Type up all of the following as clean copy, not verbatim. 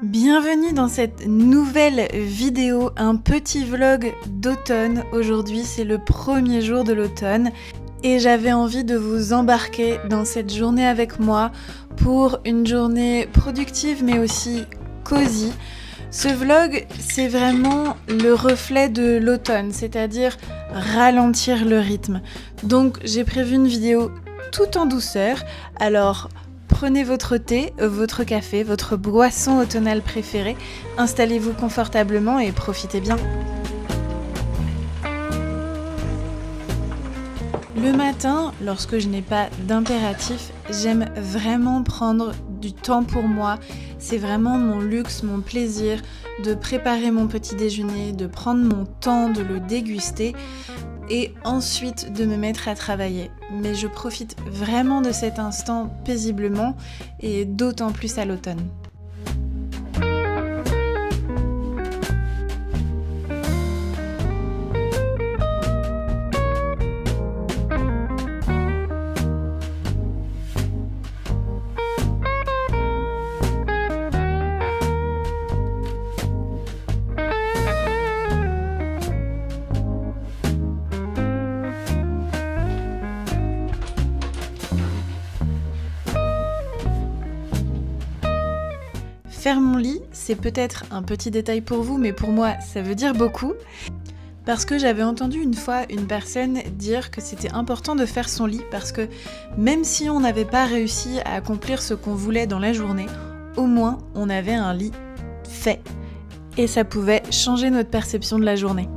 Bienvenue dans cette nouvelle vidéo, un petit vlog d'automne. Aujourd'hui c'est le premier jour de l'automne et j'avais envie de vous embarquer dans cette journée avec moi pour une journée productive mais aussi cosy. Ce vlog c'est vraiment le reflet de l'automne, c'est-à-dire ralentir le rythme. Donc j'ai prévu une vidéo tout en douceur, alors prenez votre thé, votre café, votre boisson automnale préférée, installez-vous confortablement et profitez bien. Le matin, lorsque je n'ai pas d'impératif, j'aime vraiment prendre du temps pour moi. C'est vraiment mon luxe, mon plaisir de préparer mon petit déjeuner, de prendre mon temps de le déguster et ensuite de me mettre à travailler. Mais je profite vraiment de cet instant paisiblement et d'autant plus à l'automne. Faire mon lit, c'est peut-être un petit détail pour vous, mais pour moi, ça veut dire beaucoup. Parce que j'avais entendu une fois une personne dire que c'était important de faire son lit parce que même si on n'avait pas réussi à accomplir ce qu'on voulait dans la journée, au moins on avait un lit fait. Et ça pouvait changer notre perception de la journée.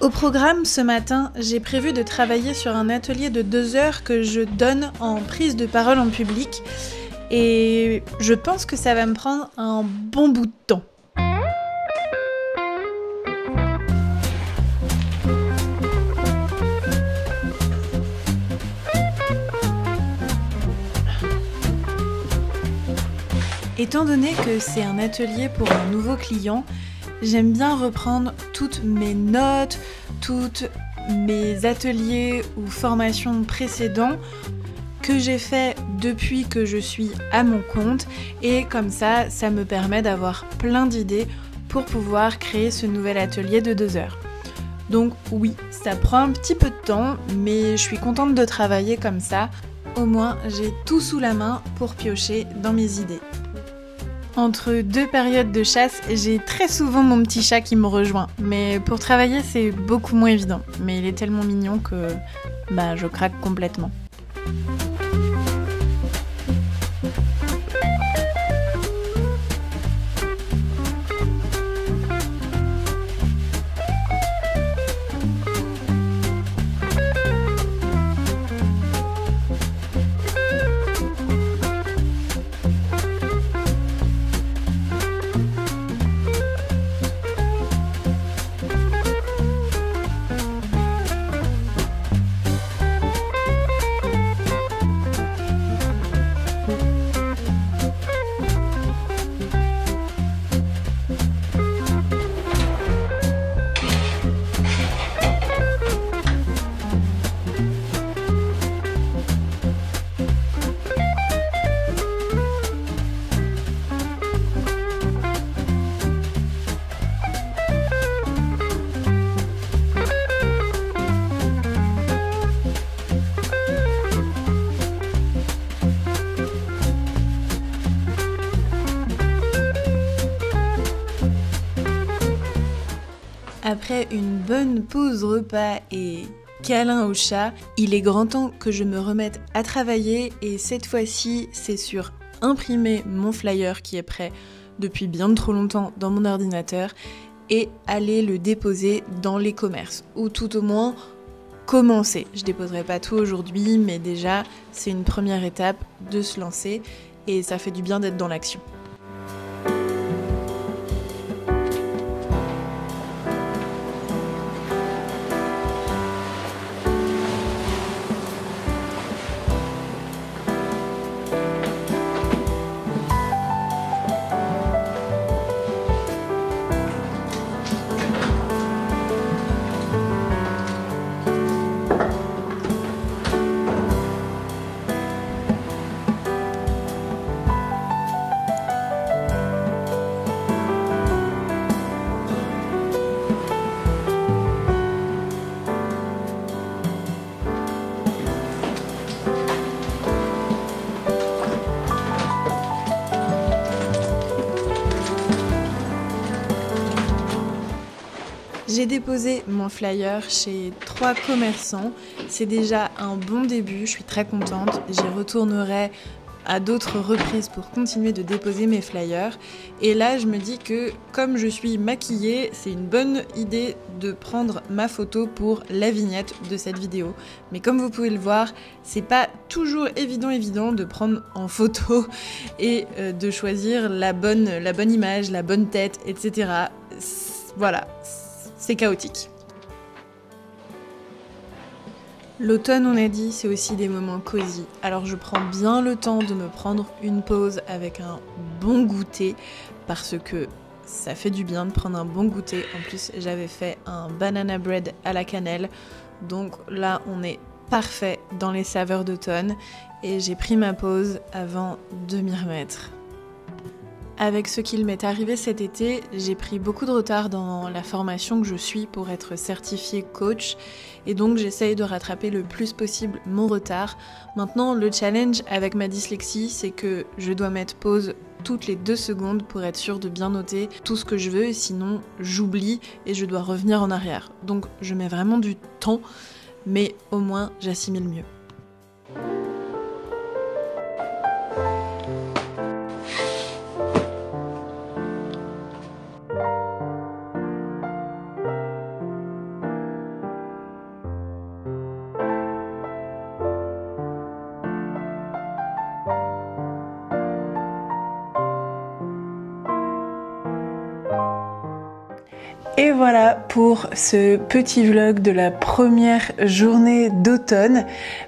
Au programme, ce matin, j'ai prévu de travailler sur un atelier de 2 heures que je donne en prise de parole en public et je pense que ça va me prendre un bon bout de temps. Étant donné que c'est un atelier pour un nouveau client, j'aime bien reprendre toutes mes notes, tous mes ateliers ou formations précédents que j'ai fait depuis que je suis à mon compte et comme ça, ça me permet d'avoir plein d'idées pour pouvoir créer ce nouvel atelier de 2 heures. Donc oui, ça prend un petit peu de temps, mais je suis contente de travailler comme ça. Au moins, j'ai tout sous la main pour piocher dans mes idées. Entre 2 périodes de chasse, j'ai très souvent mon petit chat qui me rejoint. Mais pour travailler, c'est beaucoup moins évident. Mais il est tellement mignon que je craque complètement. Après une bonne pause repas et câlin au chat, il est grand temps que je me remette à travailler et cette fois-ci, c'est sur imprimer mon flyer qui est prêt depuis bien trop longtemps dans mon ordinateur et aller le déposer dans les commerces ou tout au moins commencer. Je déposerai pas tout aujourd'hui, mais déjà, c'est une première étape de se lancer et ça fait du bien d'être dans l'action. J'ai déposé mon flyer chez 3 commerçants, c'est déjà un bon début, je suis très contente, j'y retournerai à d'autres reprises pour continuer de déposer mes flyers. Et là, je me dis que comme je suis maquillée, c'est une bonne idée de prendre ma photo pour la vignette de cette vidéo. Mais comme vous pouvez le voir, c'est pas toujours évident de prendre en photo et de choisir la bonne image, la bonne tête, etc. Voilà, c'est chaotique. L'automne, on a dit, c'est aussi des moments cosy. Alors je prends bien le temps de me prendre une pause avec un bon goûter parce que ça fait du bien de prendre un bon goûter. En plus, j'avais fait un banana bread à la cannelle. Donc là, on est parfait dans les saveurs d'automne et j'ai pris ma pause avant de m'y remettre. Avec ce qu'il m'est arrivé cet été, j'ai pris beaucoup de retard dans la formation que je suis pour être certifiée coach et donc j'essaye de rattraper le plus possible mon retard. Maintenant, le challenge avec ma dyslexie, c'est que je dois mettre pause toutes les 2 secondes pour être sûre de bien noter tout ce que je veux, sinon j'oublie et je dois revenir en arrière. Donc je mets vraiment du temps, mais au moins j'assimile mieux. Et voilà pour ce petit vlog de la première journée d'automne.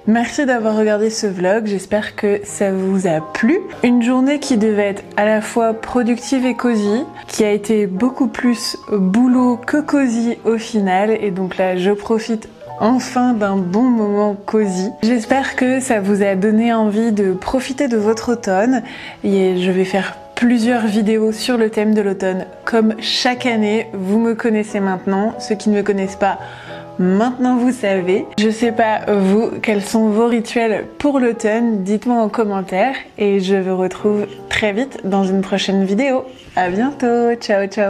Merci d'avoir regardé ce vlog, j'espère que ça vous a plu. Une journée qui devait être à la fois productive et cosy, qui a été beaucoup plus boulot que cosy au final. Et donc là, je profite enfin d'un bon moment cosy. J'espère que ça vous a donné envie de profiter de votre automne. Et je vais faire plusieurs vidéos sur le thème de l'automne. Comme chaque année, vous me connaissez maintenant. Ceux qui ne me connaissent pas, maintenant vous savez. Je sais pas vous, quels sont vos rituels pour l'automne? Dites-moi en commentaire et je vous retrouve très vite dans une prochaine vidéo. À bientôt, ciao ciao.